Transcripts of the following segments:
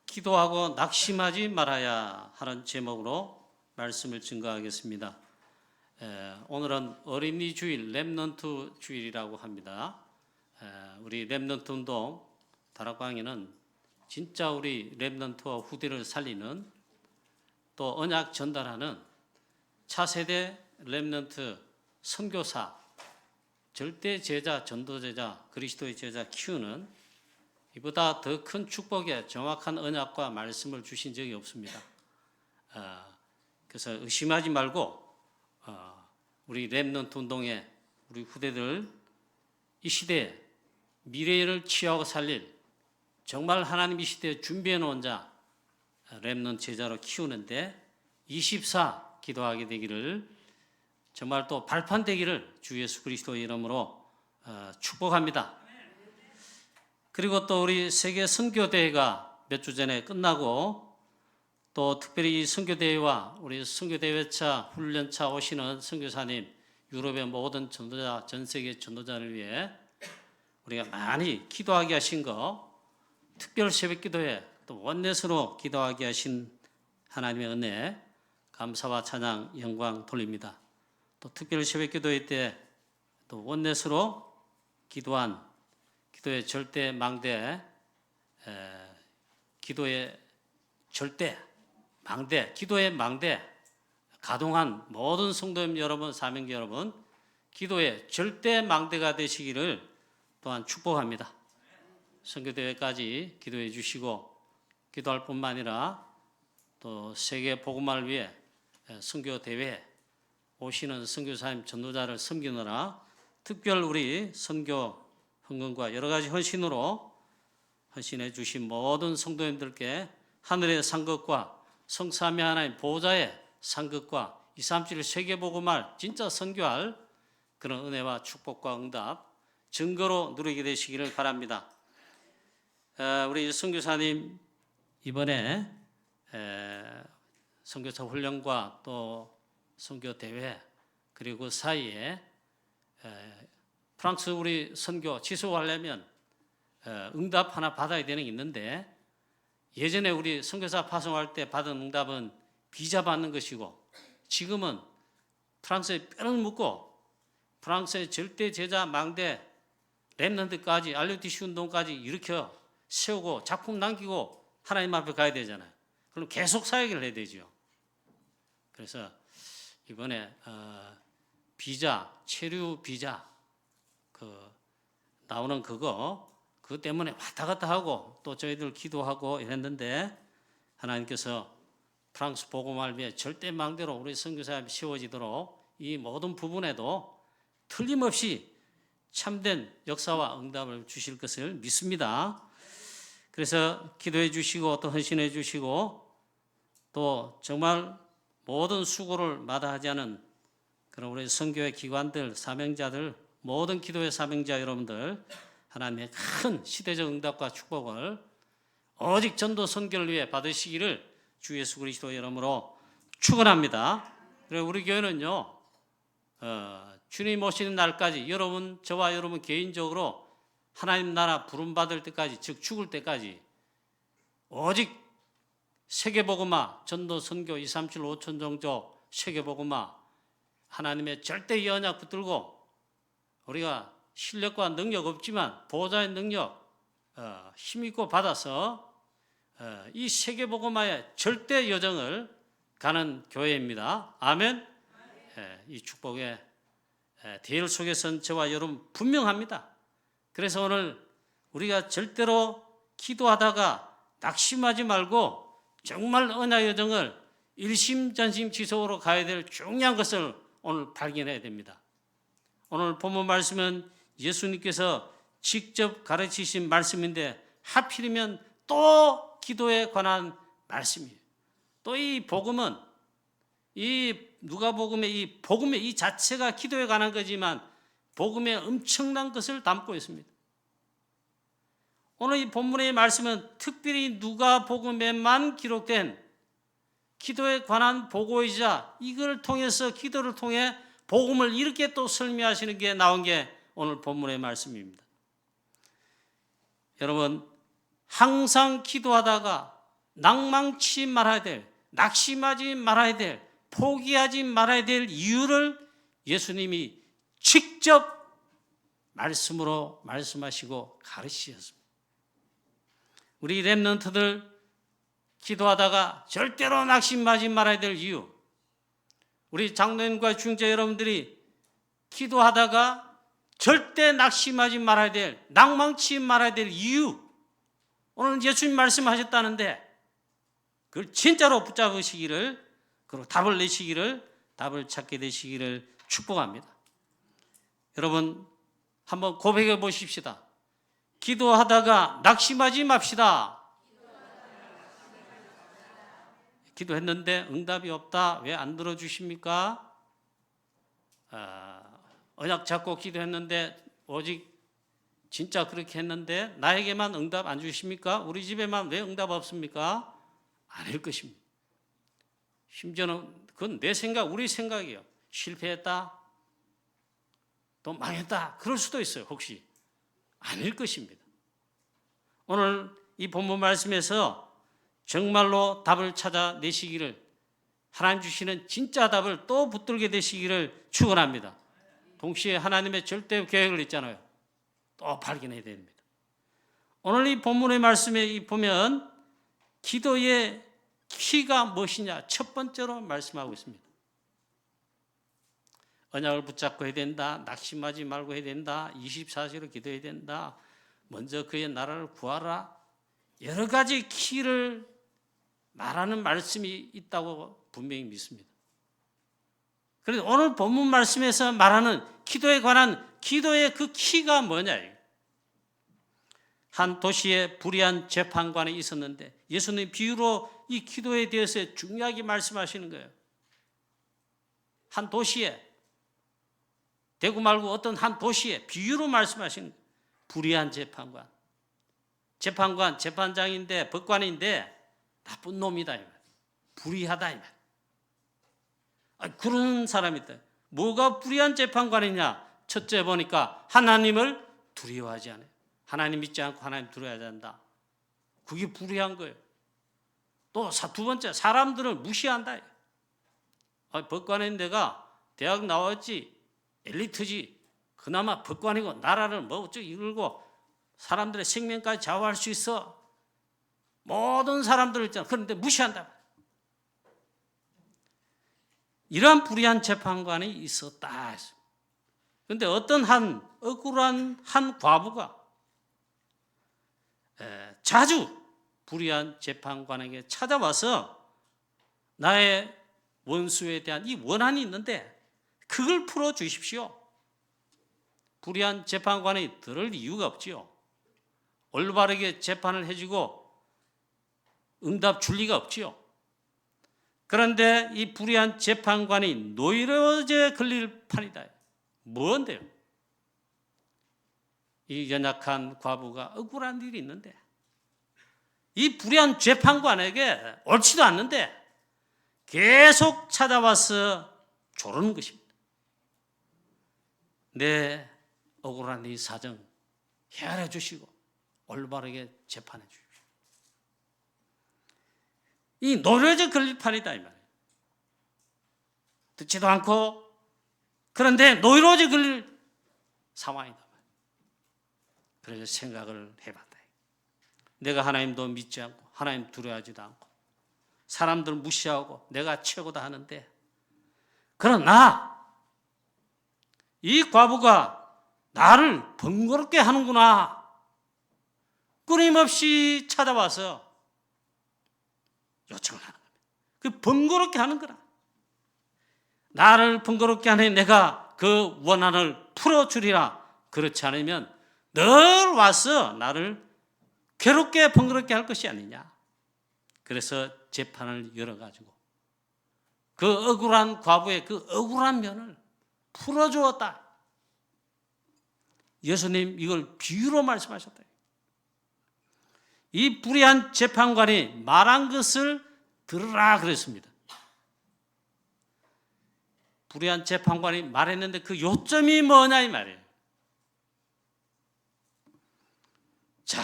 기도하고 낙심하지 말아야 하는 제목으로 말씀을 증거하겠습니다. 오늘은 어린이 주일, 렘넌트 주일이라고 합니다. 우리 렘넌트 운동 다락방에는 진짜 우리 렘넌트와 후대를 살리는 또 언약 전달하는 차세대 렘넌트 선교사, 절대 제자, 전도제자, 그리스도의 제자 키우는 이보다 더 큰 축복의 정확한 언약과 말씀을 주신 적이 없습니다. 그래서 의심하지 말고 우리 렘넌트 운동의 우리 후대들 이 시대에 미래를 취하고 살릴 정말 하나님 이 시대에 준비해 놓은 자 렘넌트 제자로 키우는데 24 기도하게 되기를, 정말 또 발판되기를 주 예수 그리스도의 이름으로 축복합니다. 그리고 또 우리 세계 선교대회가 몇 주 전에 끝나고 또 특별히 이 선교대회와 우리 선교대회차 훈련차 오시는 선교사님, 유럽의 모든 전도자, 전 세계 전도자를 위해 우리가 많이 기도하게 하신 거, 특별 새벽기도회 또 원넷으로 기도하게 하신 하나님의 은혜 감사와 찬양 영광 돌립니다. 또 특별 새벽기도회 때 또 원넷으로 기도한 기도의 절대 망대, 기도의 절대 망대, 기도의 망대 가동한 모든 성도님 여러분, 사명자 여러분, 기도의 절대 망대가 되시기를 또한 축복합니다. 선교대회까지 기도해 주시고, 기도할 뿐만 아니라 또 세계 복음화를 위해 선교대회에 오시는 선교사님, 전도자를 섬기느라 특별 우리 선교 헌금과 여러 가지 헌신으로 헌신해 주신 모든 성도님들께 하늘의 상급과 성삼위 하나님 보좌의 상급과 237 세계복음할 진짜 선교할 그런 은혜와 축복과 응답 증거로 누리게 되시기를 바랍니다. 우리 선교사님 이번에 선교사 훈련과 또 선교대회 그리고 그 사이에 프랑스 우리 선교 지속하려면 응답 하나 받아야 되는 게 있는데, 예전에 우리 선교사 파송할 때 받은 응답은 비자 받는 것이고, 지금은 프랑스에 뼈를 묻고 프랑스의 절대 제자 망대 렘넌트까지 알류티시 운동까지 일으켜 세우고 작품 남기고 하나님 앞에 가야 되잖아요. 그럼 계속 사역을 해야 되죠. 그래서 이번에 비자, 체류 비자 나오는 그거 때문에 왔다 갔다 하고 또 저희들 기도하고 이랬는데, 하나님께서 프랑스 복음화를 위해 절대 망대로 우리 선교사님이 세워지도록 이 모든 부분에도 틀림없이 참된 역사와 응답을 주실 것을 믿습니다. 그래서 기도해 주시고 또 헌신해 주시고 또 정말 모든 수고를 마다하지 않은 그런 우리 선교의 기관들, 사명자들, 모든 기도의 사명자 여러분들, 하나님의 큰 시대적 응답과 축복을 오직 전도 선교를 위해 받으시기를 주 예수 그리스도의 이름으로 축원합니다. 그리고 우리 교회는요, 주님 오시는 날까지 저와 여러분 개인적으로 하나님 나라 부름받을 때까지, 즉 죽을 때까지 오직 세계복음화, 전도 선교 237 5천 종족 세계복음화 하나님의 절대 언약 붙들고, 우리가 실력과 능력 없지만 보좌의 능력 힘있고 받아서 이 세계복음화의 절대 여정을 가는 교회입니다. 아멘. 이 축복의 대열 속에선 저와 여러분 분명합니다. 그래서 오늘 우리가 절대로 기도하다가 낙심하지 말고 정말 언약 여정을 일심전심 지속으로 가야 될 중요한 것을 오늘 발견해야 됩니다. 오늘 본문 말씀은 예수님께서 직접 가르치신 말씀인데 하필이면 또 기도에 관한 말씀이에요. 또 이 복음은 이 누가복음의 이 복음의 이 자체가 기도에 관한 거지만 복음의 엄청난 것을 담고 있습니다. 오늘 이 본문의 말씀은 특별히 누가복음에만 기록된 기도에 관한 보고이자 이걸 통해서 기도를 통해 복음을 이렇게 또 설명하시는 게 나온 게 오늘 본문의 말씀입니다. 여러분, 항상 기도하다가 낭망치 말아야 될, 낙심하지 말아야 될, 포기하지 말아야 될 이유를 예수님이 직접 말씀으로 말씀하시고 가르치셨습니다. 우리 렘넌트들 기도하다가 절대로 낙심하지 말아야 될 이유, 우리 장로님과 중재 여러분들이 기도하다가 절대 낙심하지 말아야 될, 낭망치 말아야 될 이유, 오늘 예수님 말씀하셨다는데 그걸 진짜로 붙잡으시기를, 그리고 답을 내시기를, 답을 찾게 되시기를 축복합니다. 여러분 한번 고백해 보십시다. 기도하다가 낙심하지 맙시다. 기도했는데 응답이 없다. 왜 안 들어주십니까? 언약 잡고 기도했는데 오직 진짜 그렇게 했는데 나에게만 응답 안 주십니까? 우리 집에만 왜 응답 없습니까? 아닐 것입니다. 심지어는 그건 내 생각, 우리 생각이에요. 실패했다, 또 망했다, 그럴 수도 있어요. 혹시 아닐 것입니다. 오늘 이 본문 말씀에서 정말로 답을 찾아내시기를, 하나님 주시는 진짜 답을 또 붙들게 되시기를 축원합니다. 동시에 하나님의 절대 계획을 있잖아요. 또 발견해야 됩니다. 오늘 이 본문의 말씀에 보면 기도의 키가 무엇이냐 첫 번째로 말씀하고 있습니다. 언약을 붙잡고 해야 된다, 낙심하지 말고 해야 된다, 24시로 기도해야 된다, 먼저 그의 나라를 구하라, 여러 가지 키를 말하는 말씀이 있다고 분명히 믿습니다. 그런데 오늘 본문 말씀에서 말하는 기도에 관한 기도의 그 키가 뭐냐? 한 도시에 불의한 재판관이 있었는데 예수님 비유로 이 기도에 대해서 중요하게 말씀하시는 거예요. 한 도시에, 대구 말고 어떤 한 도시에 비유로 말씀하시는 거예요. 불의한 재판관. 재판관, 재판장인데 법관인데 나쁜 놈이다 이 말. 불의하다 이 말. 그런 사람이 있다. 뭐가 불의한 재판관이냐? 첫째 보니까 하나님을 두려워하지 않아요. 하나님 믿지 않고 하나님 두려워하지 않는다. 그게 불의한 거예요. 또 두 번째, 사람들을 무시한다. 법관인 내가 대학 나왔지, 엘리트지, 그나마 법관이고 나라를 뭐 어쩌고 이끌고 사람들의 생명까지 좌우할 수 있어. 모든 사람들을 있잖아. 그런데 무시한다. 이러한 불의한 재판관이 있었다. 그런데 어떤 한 억울한 한 과부가 자주 불의한 재판관에게 찾아와서 나의 원수에 대한 이 원한이 있는데 그걸 풀어주십시오. 불의한 재판관이 들을 이유가 없지요. 올바르게 재판을 해주고 응답 줄 리가 없지요. 그런데 이 불의한 재판관이 노이로제 걸릴 판이다. 뭔데요? 이 연약한 과부가 억울한 일이 있는데 이 불의한 재판관에게 옳지도 않는데 계속 찾아와서 조르는 것입니다. 내 억울한 이 사정 헤아려 주시고 올바르게 재판해 주십시오. 이 노려져 걸릴 판이다 이 말이에요. 듣지도 않고 그런데 노이로제 걸릴 상황이다. 그래서 생각을 해봤다. 내가 하나님도 믿지 않고 하나님 두려워하지도 않고 사람들 무시하고 내가 최고다 하는데 그러나 이 과부가 나를 번거롭게 하는구나. 끊임없이 찾아와서 요청을 하는 겁니다. 그 번거롭게 하는 거라. 나를 번거롭게 하니 내가 그 원한을 풀어주리라. 그렇지 않으면 늘 와서 나를 괴롭게 번거롭게 할 것이 아니냐. 그래서 재판을 열어가지고 그 억울한 과부의 그 억울한 면을 풀어주었다. 예수님 이걸 비유로 말씀하셨다. 이 불의한 재판관이 말한 것을 들으라 그랬습니다. 불의한 재판관이 말했는데 그 요점이 뭐냐 이 말이에요. 자,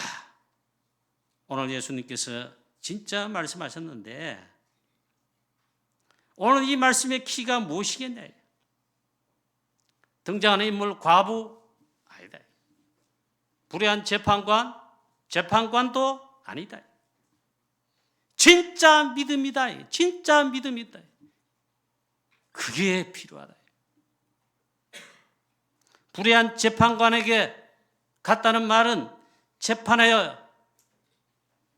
오늘 예수님께서 진짜 말씀하셨는데 오늘 이 말씀의 키가 무엇이겠냐? 등장하는 인물 과부? 아니다. 불의한 재판관? 재판관도 아니다. 진짜 믿음이다. 진짜 믿음이다. 그게 필요하다. 불의한 재판관에게 갔다는 말은 재판하여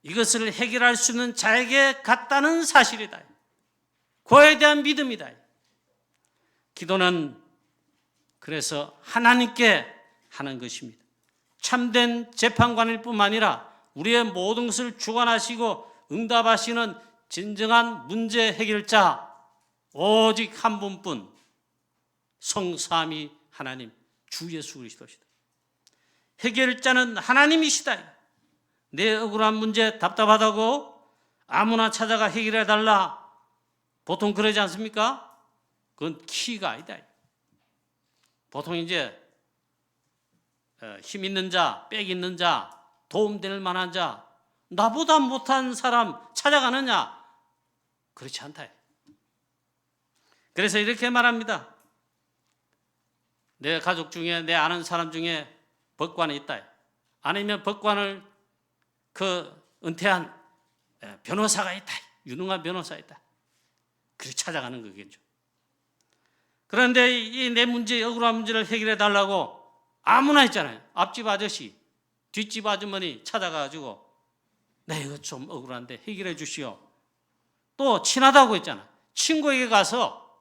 이것을 해결할 수 있는 자에게 갔다는 사실이다. 그에 대한 믿음이다. 기도는 그래서 하나님께 하는 것입니다. 참된 재판관일 뿐만 아니라 우리의 모든 것을 주관하시고 응답하시는 진정한 문제 해결자 오직 한 분뿐 성삼위 하나님 주 예수 그리스도시다. 해결자는 하나님이시다. 내 억울한 문제 답답하다고 아무나 찾아가 해결해 달라. 보통 그러지 않습니까? 그건 키가 아니다. 보통 이제 힘 있는 자, 빽 있는 자, 도움될 만한 자, 나보다 못한 사람 찾아가느냐? 그렇지 않다. 그래서 이렇게 말합니다. 내 가족 중에, 내 아는 사람 중에 법관이 있다. 아니면 법관을 은퇴한 변호사가 있다. 유능한 변호사가 있다. 그렇게 찾아가는 거겠죠. 그런데 이 내 문제, 억울한 문제를 해결해 달라고 아무나 있잖아요. 앞집 아저씨, 뒷집 아주머니 찾아가가지고 나 이거 좀 억울한데 해결해 주시오. 또 친하다고 했잖아. 친구에게 가서,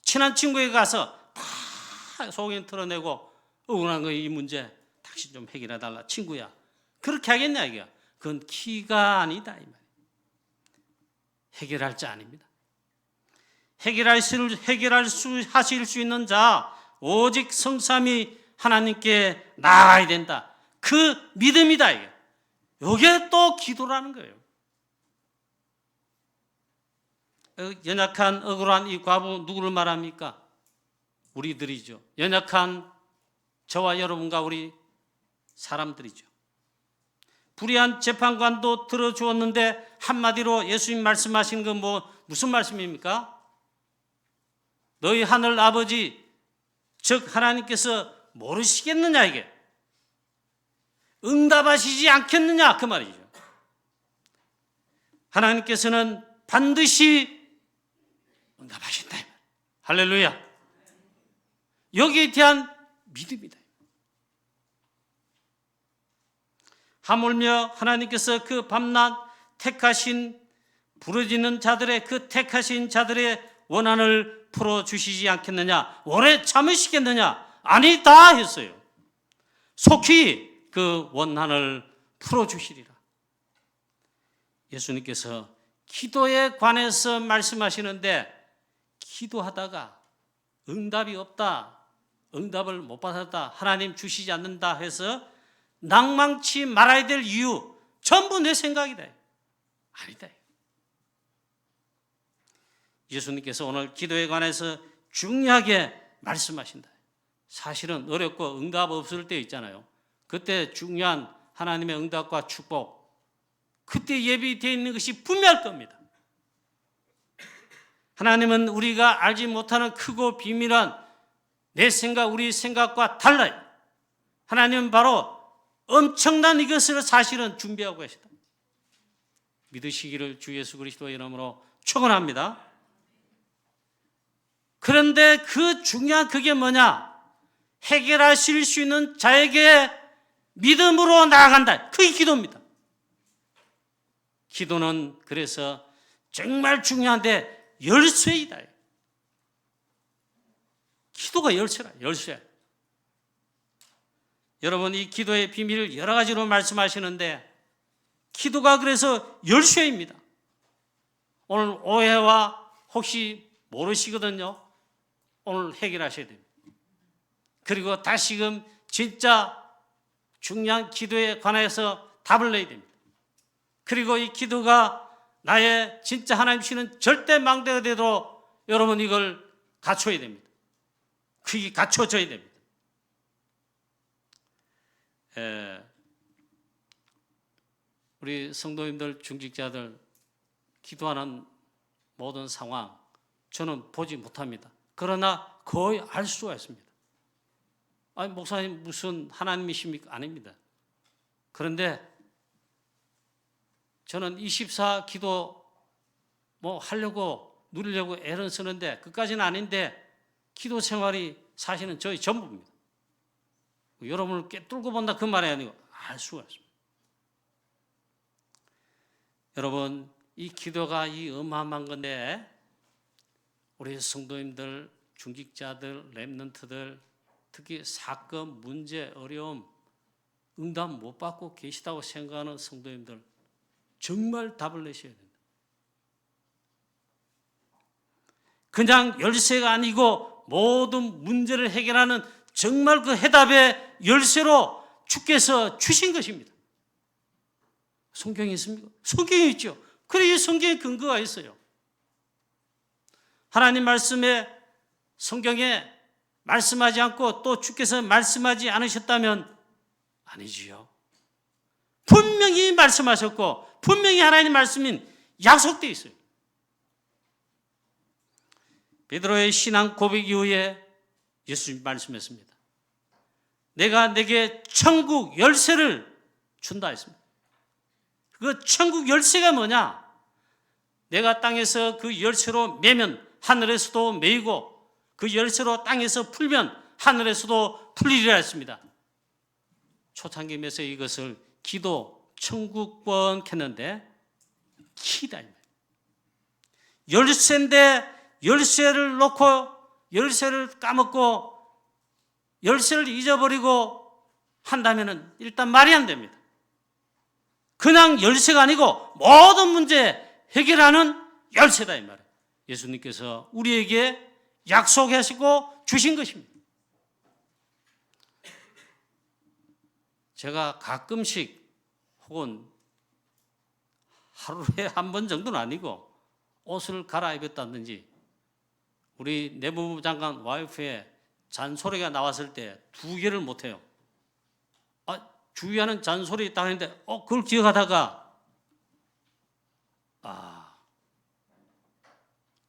친한 친구에게 가서 다 속에 털어내고 억울한 거 이 문제 당신 좀 해결해 달라. 친구야. 그렇게 하겠냐 이게. 그건 키가 아니다 이 말이에요. 해결할 자 아닙니다. 하실 수 있는 자 오직 성삼위 하나님께 나아가야 된다. 그 믿음이다 이게. 이게 또 기도라는 거예요. 연약한 억울한 이 과부 누구를 말합니까? 우리들이죠. 연약한 저와 여러분과 우리 사람들이죠. 불의한 재판관도 들어주었는데 한마디로 예수님 말씀하신 건 무슨 말씀입니까? 너희 하늘 아버지 즉 하나님께서 모르시겠느냐 이게. 응답하시지 않겠느냐 그 말이죠. 하나님께서는 반드시 응답하신다. 할렐루야. 여기에 대한 믿음이다. 하물며 하나님께서 그 밤낮 택하신 부르짖는 자들의 그 택하신 자들의 원한을 풀어주시지 않겠느냐? 오래 참으시겠느냐? 아니다 했어요. 속히 그 원한을 풀어주시리라. 예수님께서 기도에 관해서 말씀하시는데 기도하다가 응답이 없다, 응답을 못 받았다, 하나님 주시지 않는다 해서 낭망치 말아야 될 이유 전부 내 생각이다. 아니다. 예수님께서 오늘 기도에 관해서 중요하게 말씀하신다. 사실은 어렵고 응답 없을 때 있잖아요. 그때 중요한 하나님의 응답과 축복, 그때 예비되어 있는 것이 분명할 겁니다. 하나님은 우리가 알지 못하는 크고 비밀한 내 생각, 우리 생각과 달라요. 하나님은 바로 엄청난 이것을 사실은 준비하고 계시다. 믿으시기를 주 예수 그리스도의 이름으로 축원합니다. 그런데 그 중요한 그게 뭐냐? 해결하실 수 있는 자에게 믿음으로 나아간다. 그게 기도입니다. 기도는 그래서 정말 중요한데 열쇠이다. 기도가 열쇠라. 열쇠. 여러분 이 기도의 비밀을 여러 가지로 말씀하시는데 기도가 그래서 열쇠입니다. 오늘 오해와 혹시 모르시거든요. 오늘 해결하셔야 됩니다. 그리고 다시금 진짜 중요한 기도에 관해서 답을 내야 됩니다. 그리고 이 기도가 나의 진짜 하나님 주시는 절대 망대가 되도록 여러분 이걸 갖춰야 됩니다. 그게 갖춰져야 됩니다. 우리 성도님들, 중직자들 기도하는 모든 상황 저는 보지 못합니다. 그러나 거의 알 수가 있습니다. 아니, 목사님 무슨 하나님이십니까? 아닙니다. 그런데 저는 24 기도 하려고 누리려고 애를 쓰는데 그까지는 아닌데 기도 생활이 사실은 저희 전부입니다. 여러분을 꿰뚫고 본다 그 말이 아니고 알 수가 있습니다. 여러분, 이 기도가 이 어마어마한 건데 우리 성도님들, 중직자들, 렘넌트들 특히 사건, 문제, 어려움 응답 못 받고 계시다고 생각하는 성도님들 정말 답을 내셔야 됩니다. 그냥 열쇠가 아니고 모든 문제를 해결하는 정말 그 해답의 열쇠로 주께서 주신 것입니다. 성경이 있습니까? 성경이 있죠. 그래, 성경에 근거가 있어요. 하나님 말씀에 성경에 말씀하지 않고 또 주께서 말씀하지 않으셨다면 아니지요. 분명히 말씀하셨고 분명히 하나님 말씀인 약속되어 있어요. 베드로의 신앙 고백 이후에 예수님 말씀했습니다. 내가 내게 천국 열쇠를 준다 했습니다. 그 천국 열쇠가 뭐냐? 내가 땅에서 그 열쇠로 매면 하늘에서도 매이고 그 열쇠로 땅에서 풀면 하늘에서도 풀리리라 했습니다. 초창기에서 이것을 기도 천국번 했는데 키다. 열쇠인데 열쇠를 놓고 열쇠를 까먹고 열쇠를 잊어버리고 한다면 일단 말이 안 됩니다. 그냥 열쇠가 아니고 모든 문제 해결하는 열쇠다 이 말이에요. 예수님께서 우리에게 약속하시고 주신 것입니다. 제가 가끔씩 혹은 하루에 한 번 정도는 아니고 옷을 갈아입었다든지 우리 내무부 장관 와이프의 잔소리가 나왔을 때 2개를 못해요. 주의하는 잔소리 있다고 했는데 그걸 기억하다가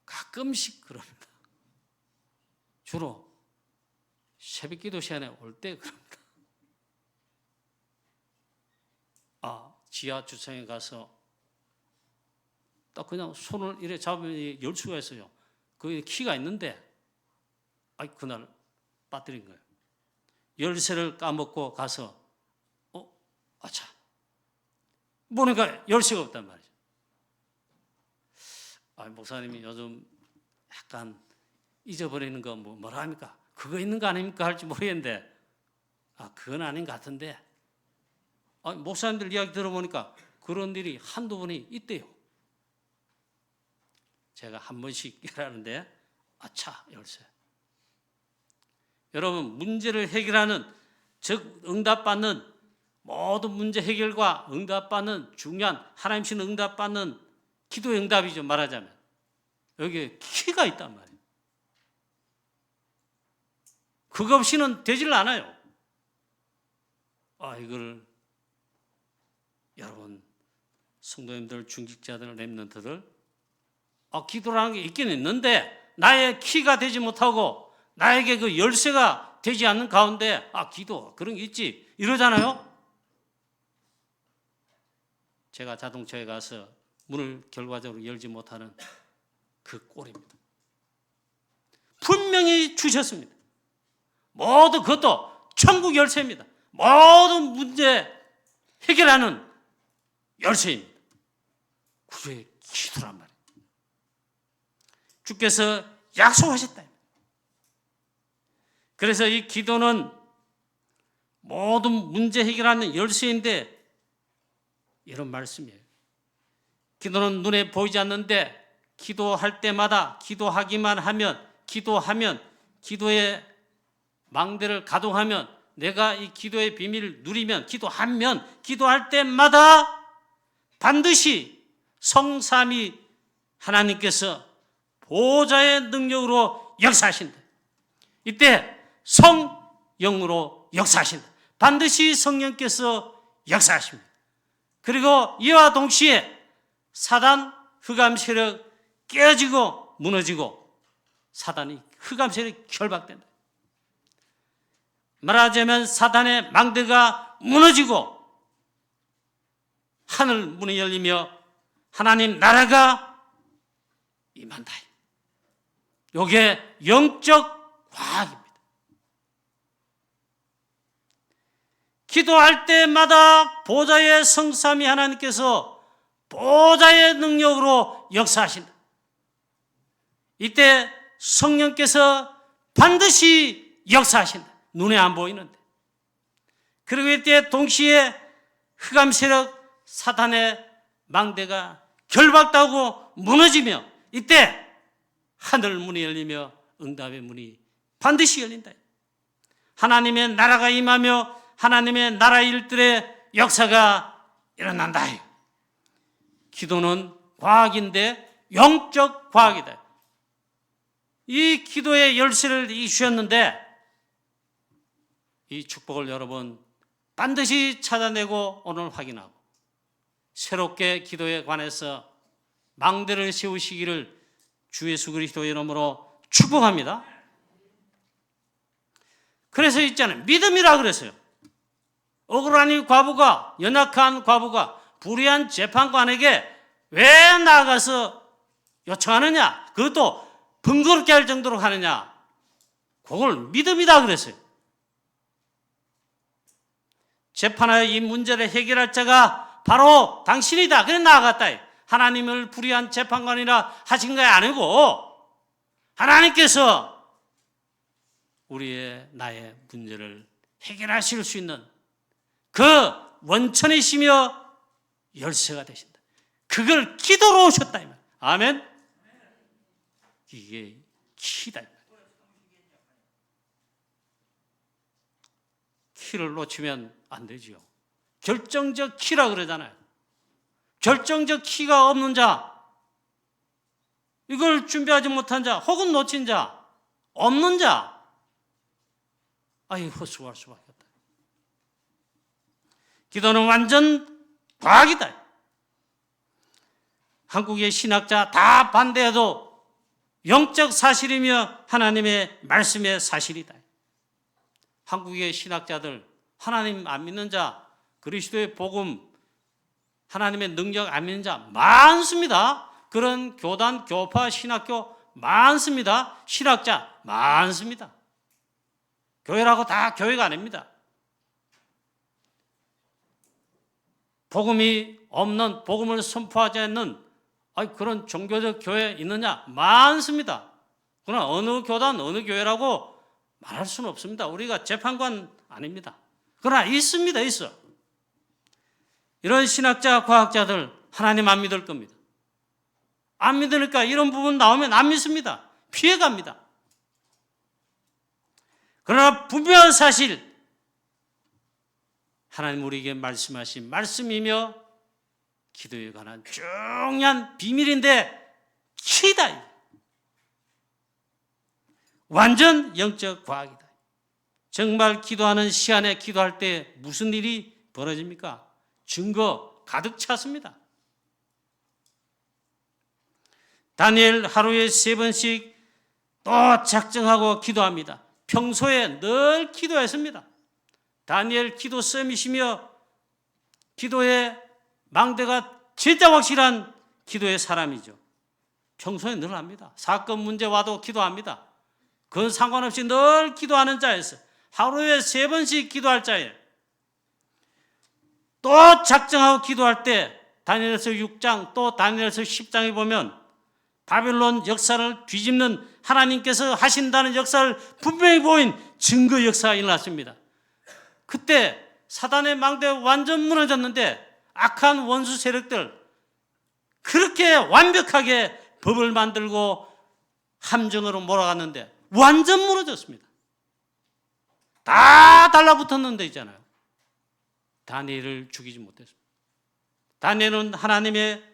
가끔씩 그럽니다. 주로 새벽기도 시간에 올 때 그럽니다. 지하 주차장에 가서 딱 그냥 손을 이렇게 잡으면 열 수가 있어요. 거기에 키가 있는데 그날 빠뜨린 거예요. 열쇠를 까먹고 가서 아차 보니까 열쇠가 없단 말이죠. 목사님이 요즘 약간 잊어버리는 거 뭐라 합니까? 그거 있는 거 아닙니까? 할지 모르겠는데 그건 아닌 것 같은데 목사님들 이야기 들어보니까 그런 일이 한두 번이 있대요. 제가 한 번씩 일하는데 아차 열쇠. 여러분 문제를 해결하는 즉 응답받는 모든 문제 해결과 응답받는 중요한 하나님신 응답받는 기도의 응답이죠. 말하자면 여기에 키가 있단 말이에요. 그거 없이는 되질 않아요. 이걸 여러분 성도님들, 중직자들, 렘넌트들 기도라는 게 있긴 있는데 나의 키가 되지 못하고 나에게 그 열쇠가 되지 않는 가운데 기도 그런 게 있지 이러잖아요. 제가 자동차에 가서 문을 결과적으로 열지 못하는 그 꼴입니다. 분명히 주셨습니다. 모두 그것도 천국 열쇠입니다. 모든 문제 해결하는 열쇠입니다. 그게 기도란 말이에요. 주께서 약속하셨다. 그래서 이 기도는 모든 문제 해결하는 열쇠인데 이런 말씀이에요. 기도는 눈에 보이지 않는데 기도할 때마다 기도하기만 하면 기도의 망대를 가동하면 내가 이 기도의 비밀을 누리면 기도할 때마다 반드시 성삼위 하나님께서 보좌의 능력으로 역사하신다. 이때 성령으로 역사하신다. 반드시 성령께서 역사하십니다. 그리고 이와 동시에 사단 흑암 세력 깨어지고 무너지고 사단이 흑암 세력이 결박된다. 말하자면 사단의 망대가 무너지고 하늘 문이 열리며 하나님 나라가 임한다. 이게 영적 과학입니다. 기도할 때마다 보좌의 성삼위 하나님께서 보좌의 능력으로 역사하신다. 이때 성령께서 반드시 역사하신다. 눈에 안 보이는데. 그리고 이때 동시에 흑암 세력 사탄의 망대가 결박되고 무너지며 이때 하늘 문이 열리며 응답의 문이 반드시 열린다. 하나님의 나라가 임하며 하나님의 나라 일들의 역사가 일어난다. 기도는 과학인데 영적 과학이다. 이 기도의 열쇠를 주셨는데 이 축복을 여러분 반드시 찾아내고 오늘 확인하고 새롭게 기도에 관해서 망대를 세우시기를 주 예수 그리스도의 이름으로 축복합니다. 그래서 있잖아요. 믿음이라 그랬어요. 억울한 이 과부가, 연약한 과부가 불의한 재판관에게 왜 나아가서 요청하느냐? 그것도 번거롭게 할 정도로 하느냐? 그걸 믿음이다 그랬어요. 재판하여 이 문제를 해결할 자가 바로 당신이다. 그래 나아갔다. 하나님을 불의한 재판관이라 하신 게 아니고 하나님께서 우리의 나의 문제를 해결하실 수 있는 그 원천이시며 열쇠가 되신다. 그걸 기도로 오셨다. 아멘. 이게 키다. 키를 놓치면 안 되지요. 결정적 키라 그러잖아요. 결정적 키가 없는 자, 이걸 준비하지 못한 자, 혹은 놓친 자, 없는 자, 허수할 수밖에 없다. 기도는 완전 과학이다. 한국의 신학자 다 반대해도 영적 사실이며 하나님의 말씀의 사실이다. 한국의 신학자들, 하나님 안 믿는 자, 그리스도의 복음, 하나님의 능력 안 믿는 자 많습니다. 그런 교단, 교파, 신학교 많습니다. 신학자 많습니다. 교회라고 다 교회가 아닙니다. 복음이 없는, 복음을 선포하지 않는 그런 종교적 교회 있느냐? 많습니다. 그러나 어느 교단, 어느 교회라고 말할 수는 없습니다. 우리가 재판관 아닙니다. 그러나 있습니다. 있어. 이런 신학자, 과학자들 하나님 안 믿을 겁니다. 안 믿으니까 이런 부분 나오면 안 믿습니다. 피해갑니다. 그러나 분명한 사실, 하나님 우리에게 말씀하신 말씀이며 기도에 관한 중요한 비밀인데 키다. 완전 영적 과학이다. 정말 기도하는 시간에 기도할 때 무슨 일이 벌어집니까? 증거 가득 찼습니다. 다니엘 하루에 3번씩 또 작정하고 기도합니다. 평소에 늘 기도했습니다. 다니엘 기도 썸이시며 기도의 망대가 진짜 확실한 기도의 사람이죠. 평소에 늘 합니다. 사건 문제 와도 기도합니다. 그건 상관없이 늘 기도하는 자였어요. 하루에 3번씩 기도할 자예요. 또 작정하고 기도할 때 다니엘서 6장 또 다니엘서 10장에 보면 바벨론 역사를 뒤집는 하나님께서 하신다는 역사를 분명히 보인 증거 역사가 일어났습니다. 그때 사단의 망대가 완전 무너졌는데 악한 원수 세력들 그렇게 완벽하게 법을 만들고 함정으로 몰아갔는데 완전 무너졌습니다. 다 달라붙었는데 있잖아요. 다니엘을 죽이지 못했습니다. 다니엘은 하나님의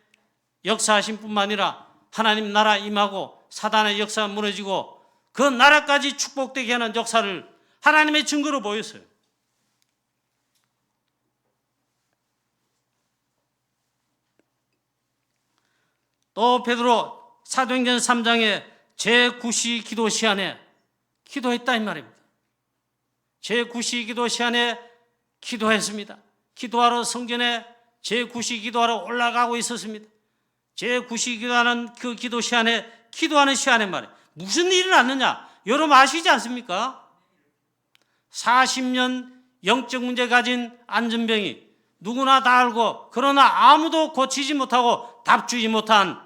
역사하심 뿐만 아니라 하나님 나라 임하고 사단의 역사가 무너지고 그 나라까지 축복되게 하는 역사를 하나님의 증거로 보였어요. 또 베드로 사도행전 3장에 제9시 기도 시간에 기도했다 이 말입니다. 제9시 기도 시간에 기도했습니다. 기도하러 성전에 제9시 기도하러 올라가고 있었습니다. 제9시 기도하는 그 기도 시간에 기도하는 시간에 말이에요. 무슨 일이 났느냐? 여러분 아시지 않습니까? 40년 영적 문제 가진 안전병이 누구나 다 알고 그러나 아무도 고치지 못하고 답주지 못한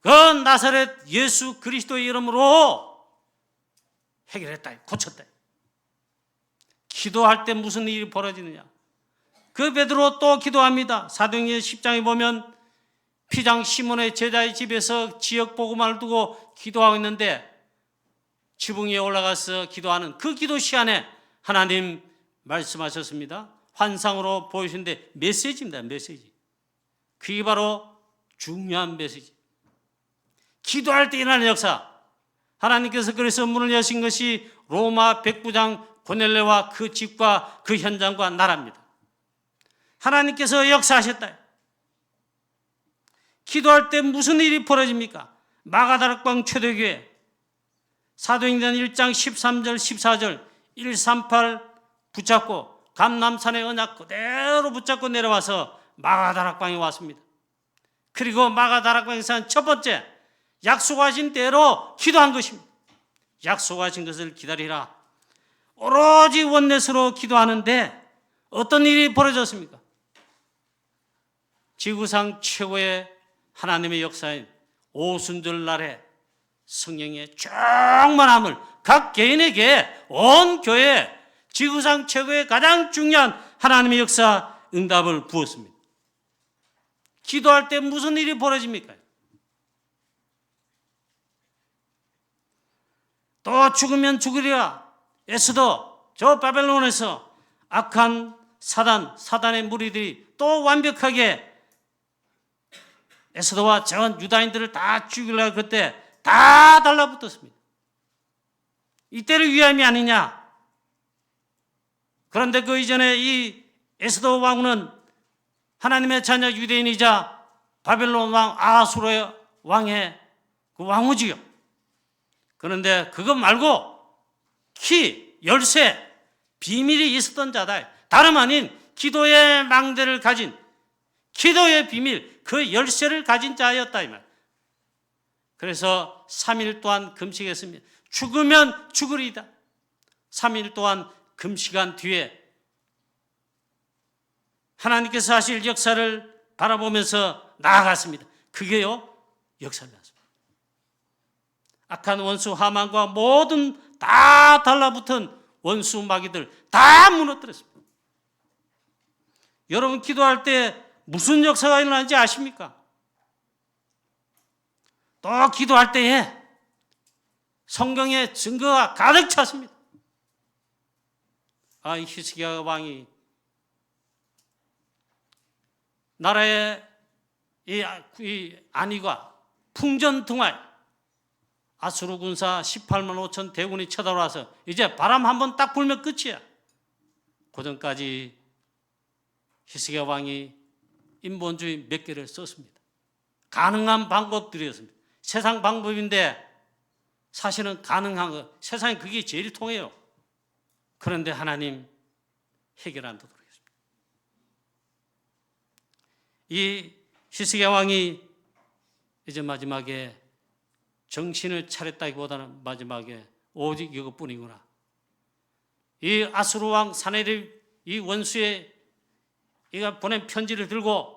그 나사렛 예수 그리스도의 이름으로 해결했다, 고쳤다. 기도할 때 무슨 일이 벌어지느냐? 그 베드로 또 기도합니다. 사도행전 10장에 보면 피장 시몬의 제자의 집에서 지역 복음화를 두고 기도하고 있는데 지붕 위에 올라가서 기도하는 그 기도 시간에 하나님 말씀하셨습니다. 환상으로 보여주신데 메시지입니다. 메시지. 그게 바로 중요한 메시지. 기도할 때 일어나는 역사. 하나님께서 그래서 문을 여신 것이 로마 백부장 고넬레와 그 집과 그 현장과 나라입니다. 하나님께서 역사하셨다. 기도할 때 무슨 일이 벌어집니까? 마가다락방 초대교회 사도행전 1장 13절 14절 138 붙잡고 감람산의 언약 그대로 붙잡고 내려와서 마가다락방에 왔습니다. 그리고 마가다락방에서 한 첫 번째 약속하신 대로 기도한 것입니다. 약속하신 것을 기다리라. 오로지 원넷으로 기도하는데 어떤 일이 벌어졌습니까? 지구상 최고의 하나님의 역사인 오순절 날에 성령의 충만함을 각 개인에게 온 교회 지구상 최고의 가장 중요한 하나님의 역사 응답을 부었습니다. 기도할 때 무슨 일이 벌어집니까? 또 죽으면 죽으리라. 에스더 저 바벨론에서 악한 사단의 무리들이 또 완벽하게 에스더와 전 유다인들을 다 죽이려고 그때 다 달라붙었습니다. 이때를 위함이 아니냐. 그런데 그 이전에 이 에스더 왕후는 하나님의 자녀 유대인이자 바벨론 왕 아하수르의 왕의 그 왕후지요. 그런데 그것 말고 키, 열쇠, 비밀이 있었던 자다. 다름 아닌 기도의 망대를 가진 기도의 비밀, 그 열쇠를 가진 자였다 이 말. 그래서 3일 동안 금식했습니다. 죽으면 죽으리이다. 3일 동안 금식한 뒤에 하나님께서 하실 역사를 바라보면서 나아갔습니다. 그게요, 역사를 났습니다. 악한 원수 하만과 모든 다 달라붙은 원수 마귀들 다 무너뜨렸습니다. 여러분 기도할 때 무슨 역사가 일어나는지 아십니까? 또 기도할 때에 성경의 증거가 가득 찼습니다. 히스기야 왕이 나라의 이 안위가 풍전등화 아수르 군사 18만 5천 대군이 쳐들어와서 이제 바람 한번 딱 불면 끝이야. 그전까지 히스기야 왕이 인본주의 몇 개를 썼습니다. 가능한 방법들이었습니다. 세상 방법인데 사실은 가능한 거, 세상에 그게 제일 통해요. 그런데 하나님 해결 안 되도록 했습니다. 이 히스기야 왕이 이제 마지막에 정신을 차렸다기보다는 마지막에 오직 이것뿐이구나. 이 아수르 왕 사네립 이 원수의 이가 보낸 편지를 들고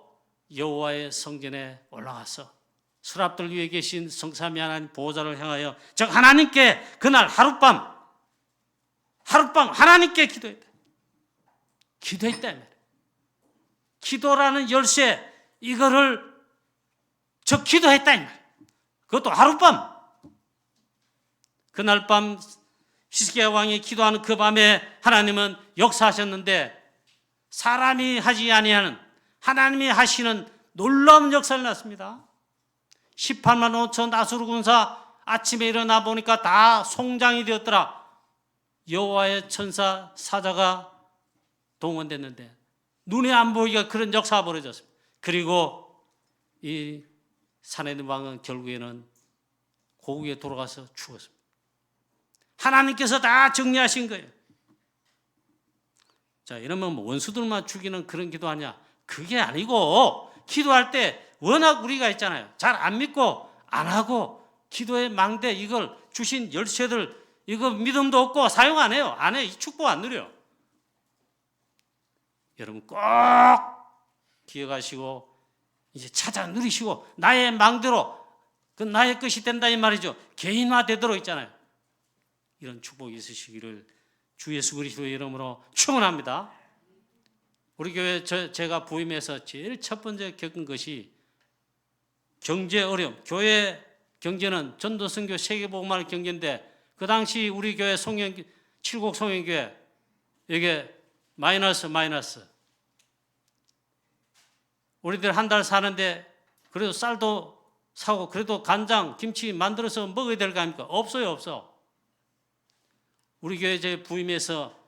여호와의 성전에 올라가서 서랍들 위에 계신 성삼위 하나님 보호자를 향하여 즉 하나님께 그날 하룻밤 하나님께 기도했다. 기도했다. 기도라는 열쇠 이거를 저 기도했다. 그것도 하룻밤. 그날 밤 히스기야 왕이 기도하는 그 밤에 하나님은 역사하셨는데 사람이 하지 아니하는 하나님이 하시는 놀라운 역사를 났습니다. 18만 5천 아수르 군사 아침에 일어나 보니까 다 송장이 되었더라. 여호와의 천사 사자가 동원됐는데 눈에 안 보이게 그런 역사가 벌어졌습니다. 그리고 이 사내들 왕은 결국에는 고국에 돌아가서 죽었습니다. 하나님께서 다 정리하신 거예요. 자, 이러면 뭐 원수들만 죽이는 그런 기도하냐? 그게 아니고, 기도할 때 워낙 우리가 있잖아요. 잘 안 믿고 안 하고 기도의 망대 이걸 주신 열쇠들 이거 믿음도 없고 사용 안 해요. 안 해요. 이 축복 안 누려요. 여러분 꼭 기억하시고 이제 찾아 누리시고 나의 망대로 그 나의 것이 된다 이 말이죠. 개인화 되도록 있잖아요. 이런 축복이 있으시기를 주 예수 그리스도의 이름으로 축원합니다. 우리 교회 제가 부임해서 제일 첫 번째 겪은 것이 경제 어려움. 교회 경제는 전도 선교 세계복음화의 경제인데 그 당시 우리 교회 칠곡 송영교회 이게 마이너스. 우리들 한 달 사는데 그래도 쌀도 사고 그래도 간장, 김치 만들어서 먹어야 될 거 아닙니까? 없어요, 없어. 우리 교회 제 부임해서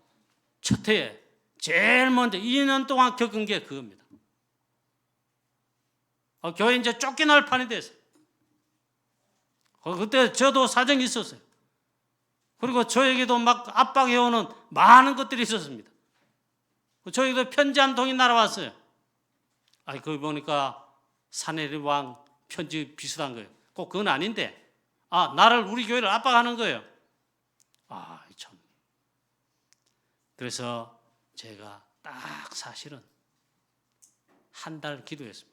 첫 해에 제일 먼저 2년 동안 겪은 게 그겁니다. 교회 이제 쫓겨날 판이 됐어요. 그때 저도 사정이 있었어요. 그리고 저에게도 막 압박해오는 많은 것들이 있었습니다. 저에게도 편지 한 통이 날아왔어요. 거기 보니까 사내리 왕 편지 비슷한 거예요. 꼭 그건 아닌데, 나를 우리 교회를 압박하는 거예요. 참. 그래서 제가 딱 사실은 한 달 기도했습니다.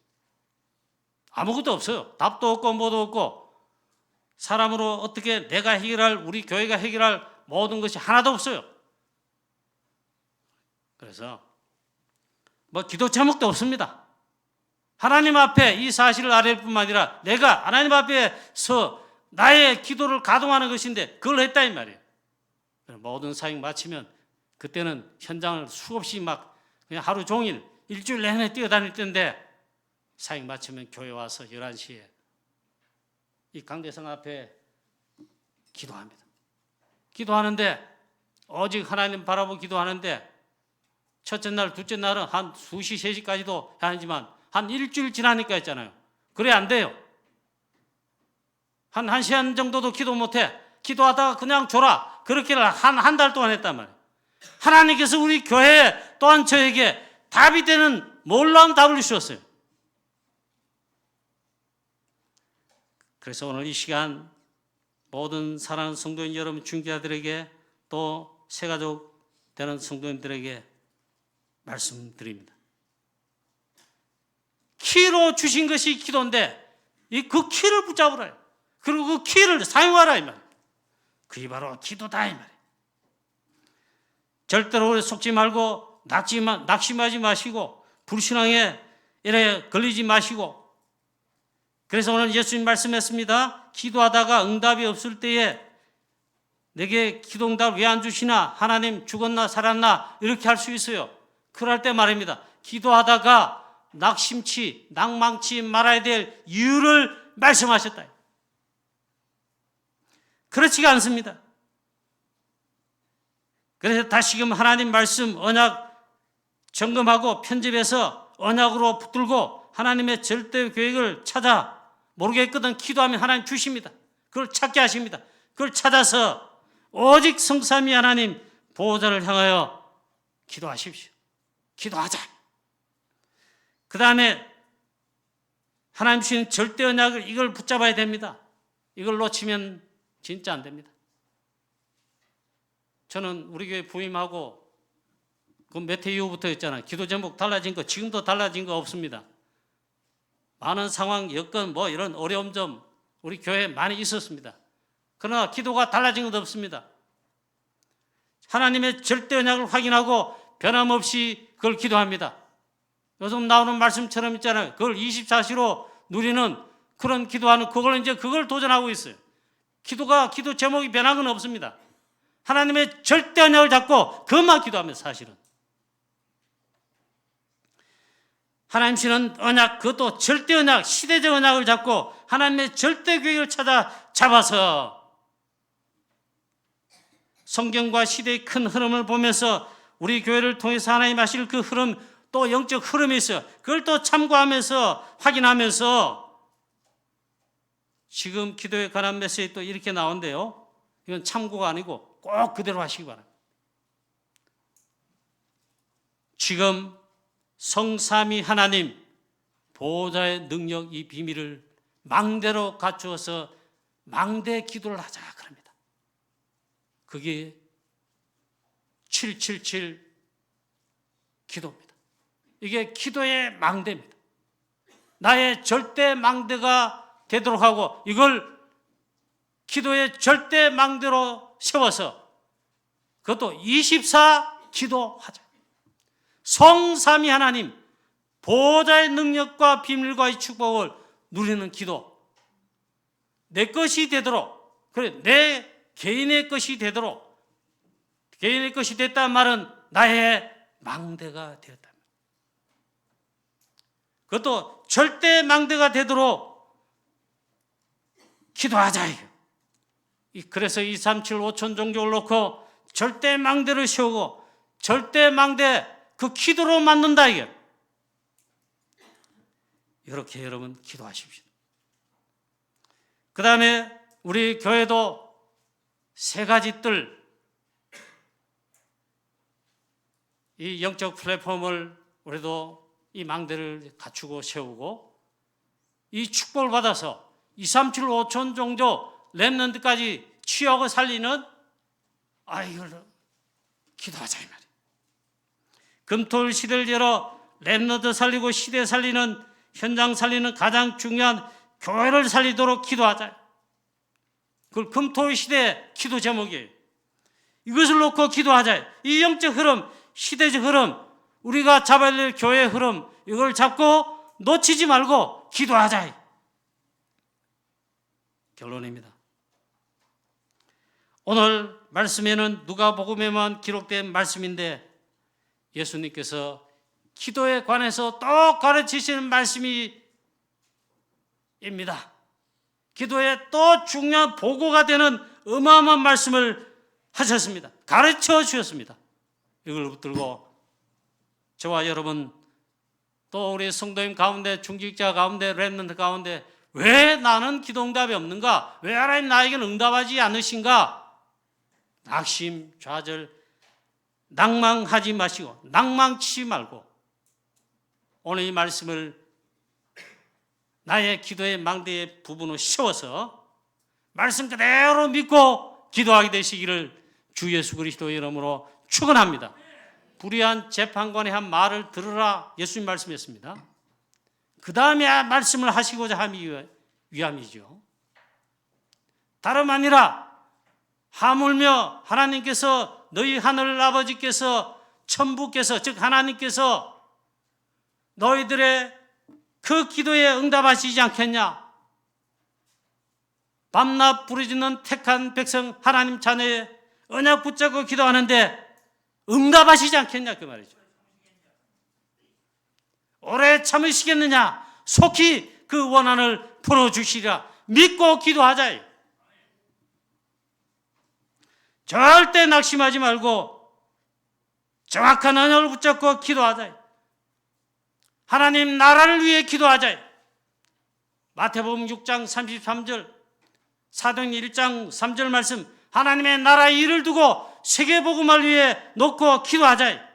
아무것도 없어요. 답도 없고 뭐도 없고 사람으로 어떻게 내가 해결할 우리 교회가 해결할 모든 것이 하나도 없어요. 그래서 뭐 기도 제목도 없습니다. 하나님 앞에 이 사실을 알릴 뿐만 아니라 내가 하나님 앞에서 나의 기도를 가동하는 것인데 그걸 했다 이 말이에요. 모든 사역 마치면 그때는 현장을 수없이 막 그냥 하루 종일 일주일 내내 뛰어다닐 때인데 사역 마치면 교회 와서 11시에 이 강대상 앞에 기도합니다. 기도하는데 오직 하나님 바라보고 기도하는데 첫째 날, 둘째 날은 한 2시, 3시까지도 하지만 한 일주일 지나니까 있잖아요. 그래 안 돼요. 한 1시간 정도도 기도 못해. 기도하다가 그냥 졸아. 그렇게 한 달 동안 했단 말이에요. 하나님께서 우리 교회에 또한 저에게 답이 되는 놀라운 답을 주셨어요. 그래서 오늘 이 시간 모든 사랑하는 성도인 여러분 중직자들에게 또 새가족 되는 성도님들에게 말씀드립니다. 키로 주신 것이 기도인데 그 키를 붙잡으라. 그리고 그 키를 사용하라 이 말이에요. 그게 바로 기도다 이 말이에요. 절대로 속지 말고 낙심하지 마시고 불신앙에 이래 걸리지 마시고. 그래서 오늘 예수님 말씀했습니다. 기도하다가 응답이 없을 때에 내게 기도 응답을 왜 안 주시나? 하나님 죽었나 살았나? 이렇게 할 수 있어요. 그럴 때 말입니다. 기도하다가 낭망치 말아야 될 이유를 말씀하셨다. 그렇지가 않습니다. 그래서 다시금 하나님 말씀 언약 점검하고 편집해서 언약으로 붙들고 하나님의 절대 계획을 찾아 모르겠거든 기도하면 하나님 주십니다. 그걸 찾게 하십니다. 그걸 찾아서 오직 성삼위 하나님 보호자를 향하여 기도하십시오. 기도하자. 그 다음에 하나님 주신 절대 언약을 이걸 붙잡아야 됩니다. 이걸 놓치면 진짜 안 됩니다. 저는 우리 교회 부임하고 그 몇 해 이후부터 있잖아요. 기도 제목 달라진 거 지금도 달라진 거 없습니다. 많은 상황, 여건 뭐 이런 어려움 좀 우리 교회에 많이 있었습니다. 그러나 기도가 달라진 것도 없습니다. 하나님의 절대 언약을 확인하고 변함없이 그걸 기도합니다. 요즘 나오는 말씀처럼 있잖아요. 그걸 24시로 누리는 그런 기도하는 그걸 도전하고 있어요. 기도 제목이 변한 건 없습니다. 하나님의 절대 언약을 잡고 그것만 기도하면 사실은. 하나님 주시는 언약, 그것도 절대 언약, 시대적 언약을 잡고 하나님의 절대 계획을 잡아서 성경과 시대의 큰 흐름을 보면서 우리 교회를 통해서 하나님 하실 그 흐름, 또 영적 흐름이 있어요. 그걸 또 참고하면서 확인하면서 지금 기도에 관한 메시지 또 이렇게 나온대요. 이건 참고가 아니고 꼭 그대로 하시기 바랍니다. 지금 성삼위 하나님 보호자의 능력 이 비밀을 망대로 갖추어서 망대 기도를 하자 그럽니다. 그게 777 기도입니다. 이게 기도의 망대입니다. 나의 절대 망대가 되도록 하고 이걸 기도의 절대 망대로 세워서 그것도 24 기도하자. 성삼위 하나님 보호자의 능력과 비밀과의 축복을 누리는 기도. 내 것이 되도록, 그래 내 개인의 것이 되도록, 개인의 것이 됐다는 말은 나의 망대가 되었다. 그것도 절대 망대가 되도록 기도하자. 그래서 237 5천 종족을 놓고 절대 망대를 세우고 절대 망대 그 기도로 만든다 이게. 이렇게 여러분 기도하십시오. 그 다음에 우리 교회도 세 가지 뜰, 이 영적 플랫폼을 우리도 이 망대를 갖추고 세우고 이 축복을 받아서 237 5천 종족 렘넌트까지 취하고 살리는 이걸 기도하자 이 말이에요. 금토일 시대를 열어 렘넌트 살리고 시대 살리는 현장 살리는 가장 중요한 교회를 살리도록 기도하자. 그걸 금토일 시대의 기도 제목이에요. 이것을 놓고 기도하자. 이 영적 흐름, 시대적 흐름, 우리가 잡아야 될 교회의 흐름, 이걸 잡고 놓치지 말고 기도하자. 결론입니다. 오늘 말씀에는 누가복음에만 기록된 말씀인데 예수님께서 기도에 관해서 또 가르치시는 말씀이 입니다. 기도에 또 중요한 보고가 되는 어마어마한 말씀을 하셨습니다. 가르쳐 주셨습니다. 이걸 붙들고 저와 여러분 또 우리 성도님 가운데 중직자 가운데 렘넌트 가운데 왜 나는 기도 응답이 없는가? 왜 하나님 나에게는 응답하지 않으신가? 낙심, 좌절, 낭망하지 마시고 낭망치지 말고 오늘 이 말씀을 나의 기도의 망대의 부분으로 씌워서 말씀 그대로 믿고 기도하게 되시기를 주 예수 그리스도의 이름으로 축원합니다. 불의한 재판관이 한 말을 들으라 예수님 말씀했습니다. 그 다음에 말씀을 하시고자 함이 위함이죠. 다름 아니라 하물며 하나님께서 너희 하늘 아버지께서 천부께서 즉 하나님께서 너희들의 그 기도에 응답하시지 않겠냐? 밤낮 부르짖는 택한 백성 하나님 자녀의 언약 붙잡고 기도하는데 응답하시지 않겠냐 그 말이죠. 오래 참으시겠느냐? 속히 그 원한을 풀어주시리라 믿고 기도하자. 절대 낙심하지 말고 정확한 언약을 붙잡고 기도하자. 하나님 나라를 위해 기도하자. 마태복음 6장 33절, 사도행전 1장 3절 말씀, 하나님의 나라의 일을 두고 세계복음을 위해 놓고 기도하자.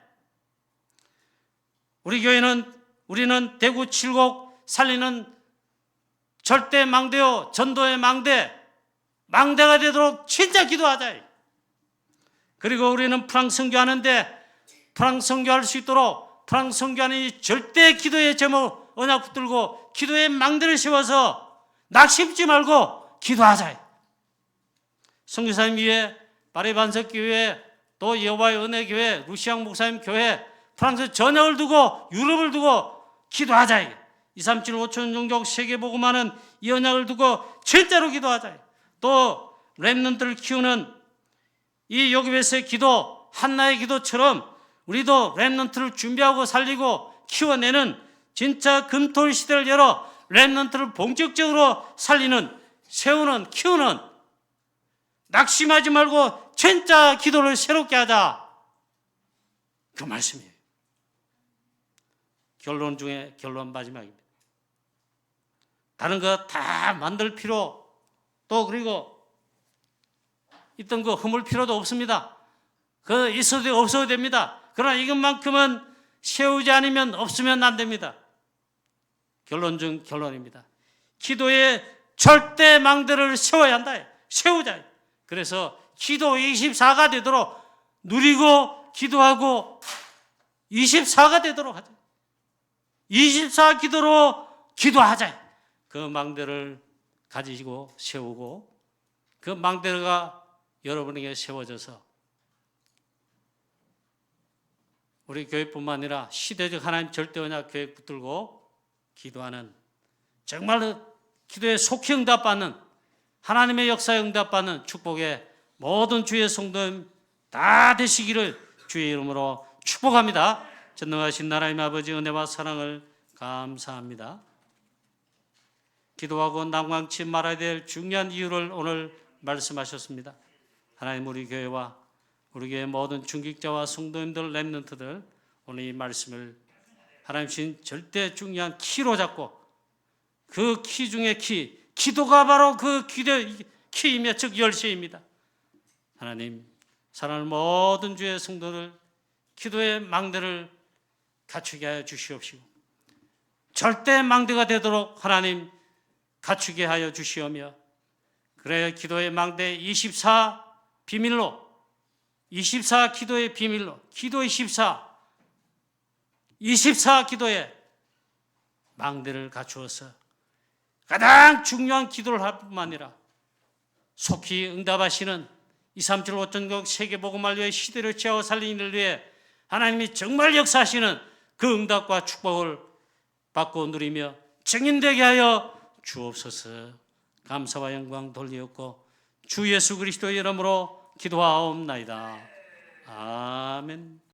우리 교회는 우리는 대구 칠곡 살리는 절대 망대요 전도의 망대가 되도록 진짜 기도하자. 그리고 우리는 프랑스 선교하는데 프랑스 선교할 수 있도록 프랑스 선교하는 이 절대 기도의 제목 언약 붙들고 기도의 망대를 세워서 낙심지 말고 기도하자. 선교사님 위에 파리반석교회 또 여호와의 은혜교회 루시앙 목사님 교회 프랑스 전역을 두고 유럽을 두고 기도하자. 237 5천 종족 세계복음하는 이 언약을 두고 절대로 기도하자. 또 렘넌트를 키우는 이 요기베스의 기도 한나의 기도처럼 우리도 렘넌트를 준비하고 살리고 키워내는 진짜 금토일 시대를 열어 렘넌트를 본격적으로 살리는 세우는 키우는 낙심하지 말고 진짜 기도를 새롭게 하자. 그 말씀이에요. 결론 중에 결론 마지막입니다. 다른 거 다 만들 필요 또 그리고 있던 거 허물 필요도 없습니다. 그 있어도 없어도 됩니다. 그러나 이것만큼은 세우지 않으면 없으면 안 됩니다. 결론 중 결론입니다. 기도에 절대 망대를 세워야 한다. 세우자. 그래서 기도 24가 되도록 누리고 기도하고 24가 되도록 하자. 24 기도로 기도하자. 그 망대를 가지고 세우고 그 망대가 여러분에게 세워져서 우리 교회뿐만 아니라 시대적 하나님 절대 언약 교회 붙들고 기도하는 정말로 기도에 속히 응답받는 하나님의 역사에 응답받는 축복의 모든 주의 성도님 다 되시기를 주의 이름으로 축복합니다. 전능하신 나라의 아버지 은혜와 사랑을 감사합니다. 기도하고 난관치 말아야 될 중요한 이유를 오늘 말씀하셨습니다. 하나님 우리 교회와 우리 교회 모든 중직자와 성도님들 렘넌트들 오늘 이 말씀을 하나님 주신 절대 중요한 키로 잡고 그 키 중에 기도가 바로 그 기도의 키이며 즉 열쇠입니다. 하나님 사랑하는 모든 주의 성도들 기도의 망대를 갖추게 하여 주시옵시고 절대 망대가 되도록 하나님 갖추게 하여 주시오며 그래야 기도의 망대 24 비밀로 24 기도의 비밀로 기도 24 기도의 망대를 갖추어서 가장 중요한 기도를 할 뿐만 아니라 속히 응답하시는 237 5전국 세계복음을 위해 시대를 취하고 살리는 일을 위해 하나님이 정말 역사하시는 그 응답과 축복을 받고 누리며 증인되게 하여 주옵소서. 감사와 영광 돌리옵고 주 예수 그리스도의 이름으로 기도하옵나이다. 아멘.